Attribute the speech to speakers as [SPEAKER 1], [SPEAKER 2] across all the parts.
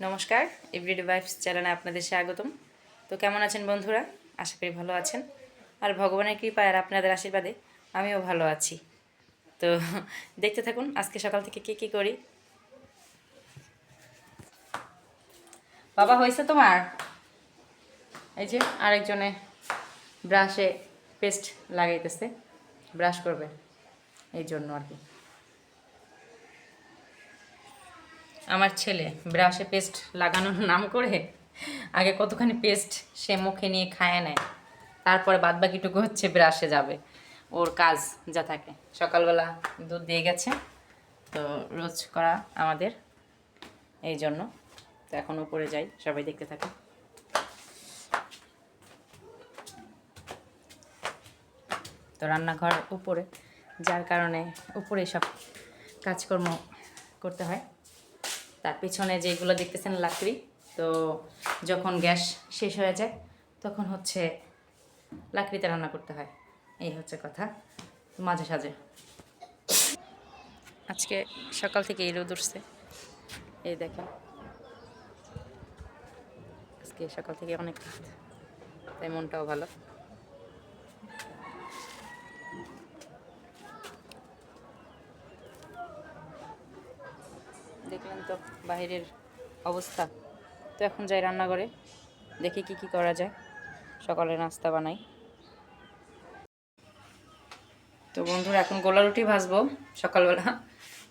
[SPEAKER 1] নমস্কার, everyday vibes চ্যানেলে আপনাদের স্বাগতম। তো কেমন আছেন বন্ধুরা? আশা করি ভালো আছেন। আর ভগবানের কৃপায় আর আপনাদের আশীর্বাদে আমিও ভালো আছি। তো দেখতে থাকুন আজকে সকাল থেকে কী করি। বাবা হয়েছে তোমার? এই যে আরেকজনে ব্রাশে পেস্ট লাগাইতেছে, ব্রাশ করবে এই জন্য আর কি। আমার ছেলে ব্রাশে পেস্ট লাগানোর নাম করে আগে কতখানি পেস্ট সে মুখে নিয়ে খায় নেয়, তারপরে বাদবাকিটুকু হচ্ছে ব্রাশে যাবে। ওর কাজ যা থাকে। সকালবেলা দুধ দিয়ে গেছে, তো রোজ করা আমাদের, এই জন্য। তো এখন উপরে যাই, সবাই দেখতে থাকে। তো রান্নাঘর উপরে, যার কারণে উপরে সব কাজকর্ম করতে হয়। তার পিছনে যেগুলো দেখতেছেন লাকড়ি, তো যখন গ্যাস শেষ হয়ে যায় তখন হচ্ছে লাকড়িতে রান্না করতে হয়, এই হচ্ছে কথা। মাঝে সাঝে আজকে সকাল থেকে এই রোদ উঠছে, এই দেখেন আজকে সকাল থেকে অনেক রোদ, তাই মনটাও ভালো। দেখলেন তো বাইরের অবস্থা। তো এখন যাই রান্নাঘরে, দেখি কি করা যায়, সকালে নাস্তা বানাই। তো বন্ধুরা এখন গোলা রুটি ভাজবো সকালবেলা।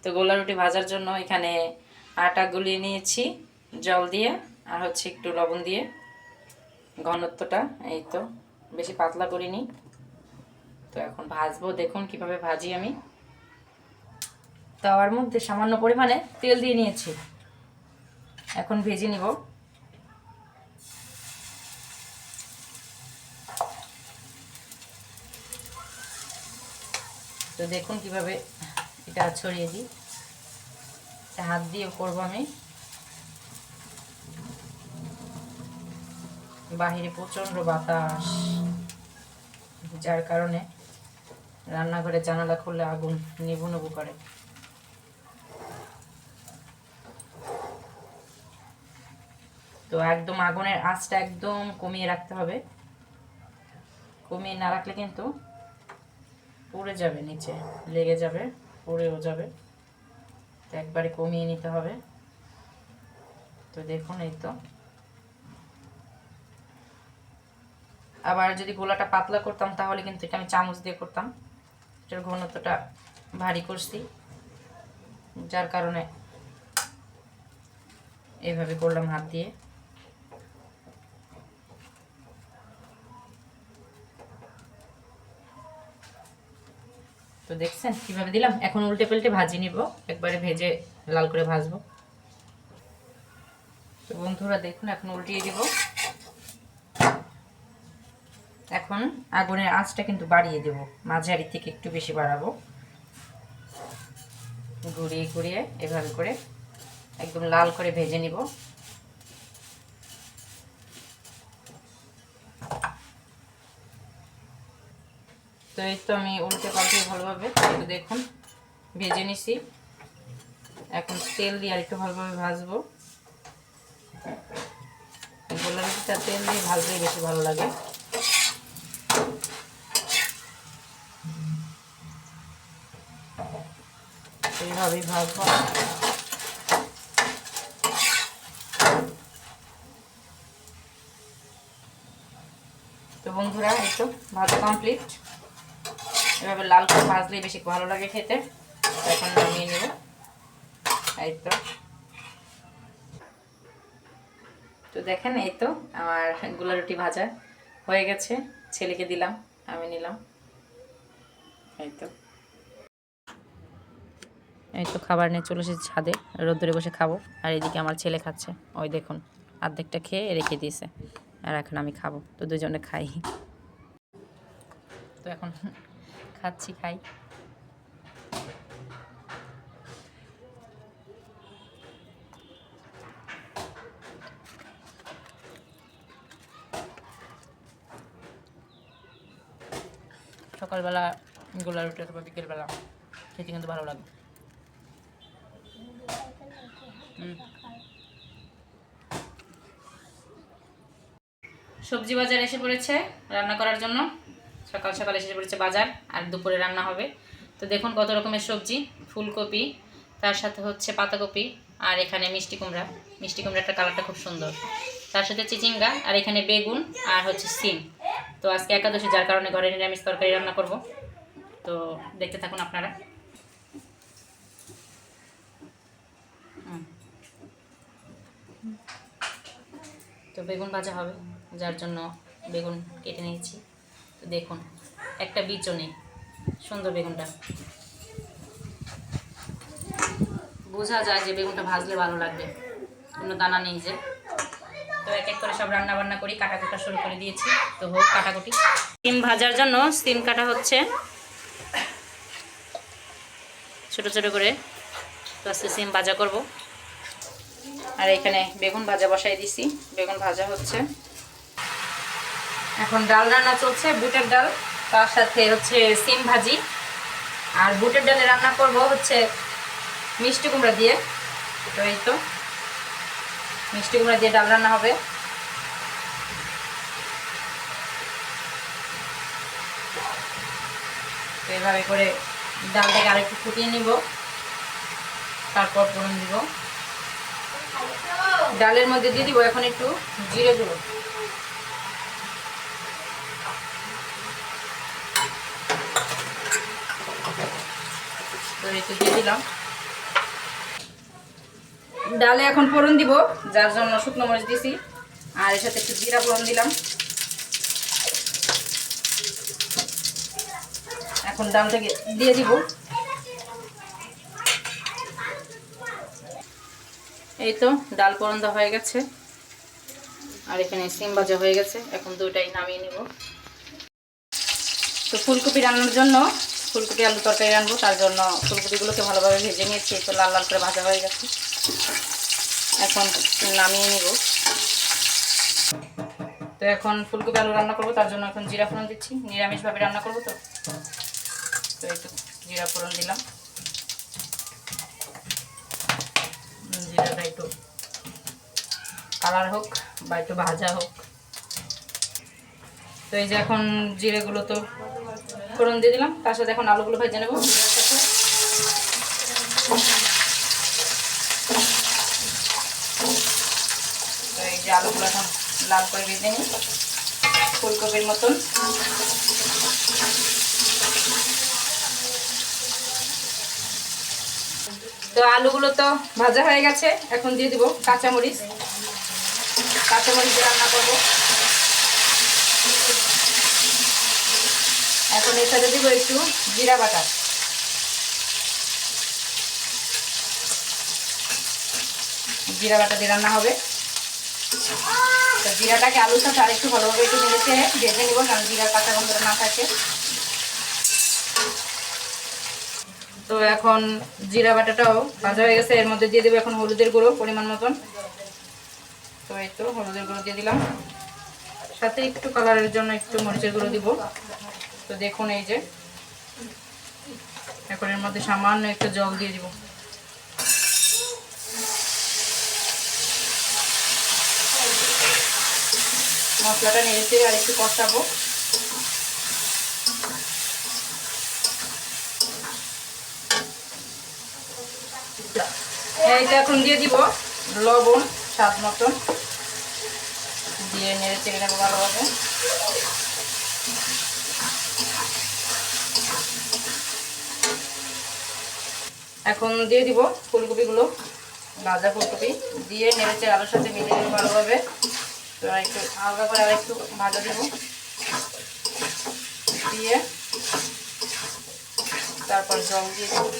[SPEAKER 1] তো গোলা রুটি ভাজার জন্য এখানে আটা গুলিয়ে নিয়েছি জল দিয়ে, আর হচ্ছে একটু লবণ দিয়ে। ঘনত্বটা এই তো, বেশি পাতলা করিনি। তো এখন ভাজবো, দেখুন কিভাবে ভাজি আমি। তাওয়ার মধ্যে সামান্য পরিমাণে তেল দিয়ে নিয়েছি, এখন ভেজে নিব। তো দেখুন কিভাবে এটা ছড়িয়ে দিই, হাত দিয়ে করবো আমি। বাহিরে প্রচণ্ড বাতাস, যার কারণে রান্নাঘরে জানালা খুললে আগুন নিবু নিবু করে। তো একদম আগুনের আঁচটা একদম কমিয়ে রাখতে হবে, কমিয়ে না রাখলে কিন্তু পুড়ে যাবে, নিচে লেগে যাবে, পুড়েও যাবে। তো একবারে কমিয়ে নিতে হবে। তো দেখুন এই তো। আবার যদি গোলাটা পাতলা করতাম তাহলে কিন্তু এটা আমি চামচ দিয়ে করতাম, এটার ঘনত্বটা ভারী করছি, যার কারণে এইভাবে করলাম হাত দিয়ে। তো দেখছেন কিভাবে দিলাম। এখন উল্টে পাল্টে ভাজি নিব, একবারে ভেজে লাল করে ভাজবো। তো বন্ধুরা দেখুন এখন উল্টিয়ে দিব। এখন আগুনের আঁচটা কিন্তু বাড়িয়ে দেব, মাঝারি থেকে একটু বেশি বাড়াবো। ঘুরিয়ে ঘুরিয়ে এভাবে করে একদম লাল করে ভেজে নিব। তো এই তো আমি উল্টে পাল্টে ভালোভাবে দেখুন ভেজে নিছি। এখন তেল দিয়ে আর একটু ভালোভাবে ভাজবো। গোলা রুটিটা তেল দিয়ে ভাজলেই বেশি ভালো লাগে। এইভাবেই ভাজবো। তো বন্ধুরা এই তো ভাজা কমপ্লিট। এভাবে লাল করে ভাজলেই বেশি ভালো লাগে খেতে। এখন নামিয়ে নেব। এই তো। তো দেখেন এই তো আমার গোলা রুটি ভাজা হয়ে গেছে, ছেলেকে দিলাম, আমি নিলাম। এই তো এই তো খাবার নিয়ে চলে এসেছি ছাদে, রোদ্দুরে বসে খাবো। আর এদিকে আমার ছেলে খাচ্ছে, ওই দেখুন অর্ধেকটা খেয়ে রেখে দিয়েছে, আর এখন আমি খাবো। তো দুজনে খাই। তো এখন খাচ্ছি, খাই। সকালবেলা গোলা রুটি অথবা বিকেলবেলা খেতে কিন্তু ভালো লাগে। সবজি বাজার এসে পড়েছে রান্না করার জন্য। সকাল সকাল এসে পড়েছে বাজার, আর দুপুরে রান্না হবে। তো দেখুন কত রকমের সবজি, ফুলকপি, তার সাথে হচ্ছে পাতাকপি, আর এখানে মিষ্টি কুমড়া। মিষ্টি কুমড়াটার কালারটা খুব সুন্দর। তার সাথে চিচিঙ্গা, আর এখানে বেগুন, আর হচ্ছে সিম। তো আজকে একাদশী, যার কারণে ঘরে নিরামিষ তরকারি রান্না করব। তো দেখতে থাকুন আপনারা। তো বেগুন ভাজা হবে, যার জন্য বেগুন কেটে নিয়েছি। তো দেখুন একটা বীজও নেই, সুন্দর বেগুনটা। বোঝা যায় যে বেগুনটা ভাজলে ভালো লাগবে, কোনো দানা নেই যে। তো এক এক করে সব রান্না বান্না করি, কাটাকুটা শুরু করে দিয়েছি। তো হোক কাটাকুটি। সিম ভাজার জন্য সিম কাটা হচ্ছে ছোট ছোট করে। তো আজকে সিম ভাজা করব। আর এখানে বেগুন ভাজা বসাই দিছি, বেগুন ভাজা হচ্ছে। এখন ডাল রান্না চলছে, বুটের ডাল, তার সাথে হচ্ছে সিম ভাজি। আর বুটের ডালে রান্না করব হচ্ছে মিষ্টি কুমড়া দিয়ে। তো এই তো মিষ্টি কুমড়া দিয়ে ডাল রান্না হবে। তো এইভাবে করে ডালটাকে আরেকটু ফুটিয়ে নিব, তারপর ফোড়ন দিব। ডালের মধ্যে দিয়ে দিব এখন একটু জিরে গুঁড়ো। তো একটু দিয়ে দিলাম। ডালে এখন ফোড়ন দিব, যার জন্য শুকনো মরিচ দিছি, আর এর সাথে একটু জিরা ফোড়ন দিলাম। এখন ডালটাকে দিয়ে দিব। এই তো ডাল ফোড়ন দেওয়া হয়ে গেছে, আর এখানে সিম ভাজা হয়ে গেছে। এখন দুইটাই নামিয়ে নেব। তো ফুলকপি রান্নার জন্য ফুলকপি আলু তরকারি রানবো, তার জন্য ফুলকপিগুলোকে ভালোভাবে ভেজে নিয়েছি। তো লাল লাল করে ভাজা হয়ে গেছে, এখন নামিয়ে নিব। তো এখন ফুলকপি আলু রান্না করবো, তার জন্য এখন জিরা ফোড়ন দিচ্ছি। নিরামিষভাবে রান্না করবো তো। তো একটু জিরা ফোড়ন দিলাম। জিরাটা একটু কালার হোক বা একটু ভাজা হোক। তো এই যে এখন জিরেগুলো তো ফোড়ন দিয়ে দিলাম, তার সাথে এখন আলুগুলো ভেজে নেব। তো এই যে আলুগুলো এখন লাল করে ভেজে নিই ফুলকপির মতন। তো আলুগুলো তো ভাজা হয়ে গেছে, এখন দিয়ে দিব কাঁচামরিচ। কাঁচামরিচ দিয়ে রান্না করবো। এখন এর সাথে দিব একটু জিরা বাটা। জিরা বাটা দিয়ে রান্না হবে। তো জিরাটাকে আলুর সাথে আরেকটু ভালোভাবে একটু নেড়েছে ভেজে নিব, কারণ জিরার কাঁচা গন্ধটা না থাকে। তো এখন জিরা বাটাটাও ভাজা হয়ে গেছে, এর মধ্যে দিয়ে দেবো এখন হলুদের গুঁড়ো পরিমাণ মতন। তো এই তো হলুদের গুঁড়ো দিয়ে দিলাম, সাথে একটু কালারের জন্য একটু মরিচের গুঁড়ো দিব। তো দেখুন এই যে এখন এর মধ্যে সামান্য একটু জল দিয়ে দিব। মশলাটা নেড়েছে আর একটু কষাবো। এইটা এখন দিয়ে দিব লবণ স্বাদ মতন, দিয়ে নেড়ে চেড়ে নেবো ভালোভাবে। এখন দিয়ে দিব ফুলকপিগুলো, ভাজা ফুলকপি দিয়ে নেড়ে চেড়ে আলুর সাথে মিলিয়ে দেবো ভালোভাবে। তো একটু হালকা করে আর একটু ভাজা দেবো, দিয়ে তারপর জল দিয়ে দেবো।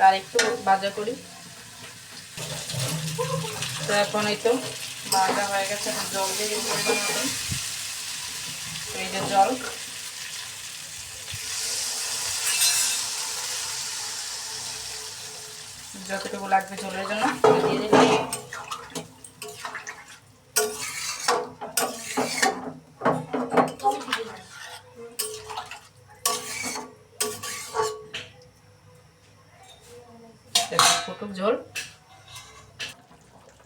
[SPEAKER 1] আর একটু ভাজা করি। তো এখন এই তো ভাজা হয়ে গেছে, এখন জল দিয়ে দিব পরিমাণ মতন। তো এই যে জল, যতটুকু লাগবে ঝোলের জন্য দিয়ে দিলাম। ফুটুক ঝোল।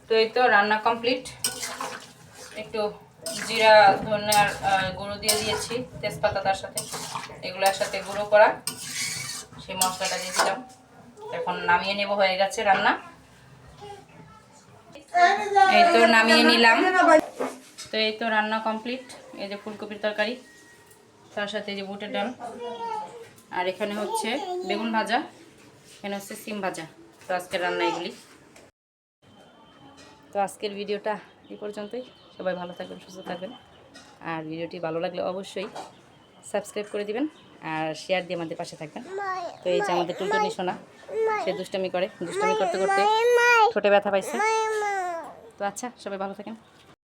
[SPEAKER 1] তো এই তো রান্না কমপ্লিট। একটু জিরা ধনিয়ার গুঁড়ো দিয়ে দিয়েছি, তেজপাতা তার সাথে, এগুলো একসাথে গুঁড়ো করা, সেই মশলাটা দিয়ে দিলাম। এখন নামিয়ে নেব, হয়ে গেছে রান্না। এই তো নামিয়ে নিলাম। তো এই তো রান্না কমপ্লিট। এই যে ফুলকপির তরকারি, তার সাথে এই যে বুটের ডাল, আর এখানে হচ্ছে বেগুন ভাজা, এখানে হচ্ছে সিম ভাজা। তো আজকের রান্না এগুলি। তো আজকের ভিডিওটা এই পর্যন্তই। সবাই ভালো থাকবেন, সুস্থ থাকবেন। আর ভিডিওটি ভালো লাগলে অবশ্যই সাবস্ক্রাইব করে দিবেন আর শেয়ার দিয়ে আমাদের পাশে থাকবেন। তো এই যে আমাদের টুনটুনি সোনা, সে দুষ্টামি করে, দুষ্টামি করতে করতে ঠোঁটে ব্যথা পাইছে। তো আচ্ছা, সবাই ভালো থাকেন।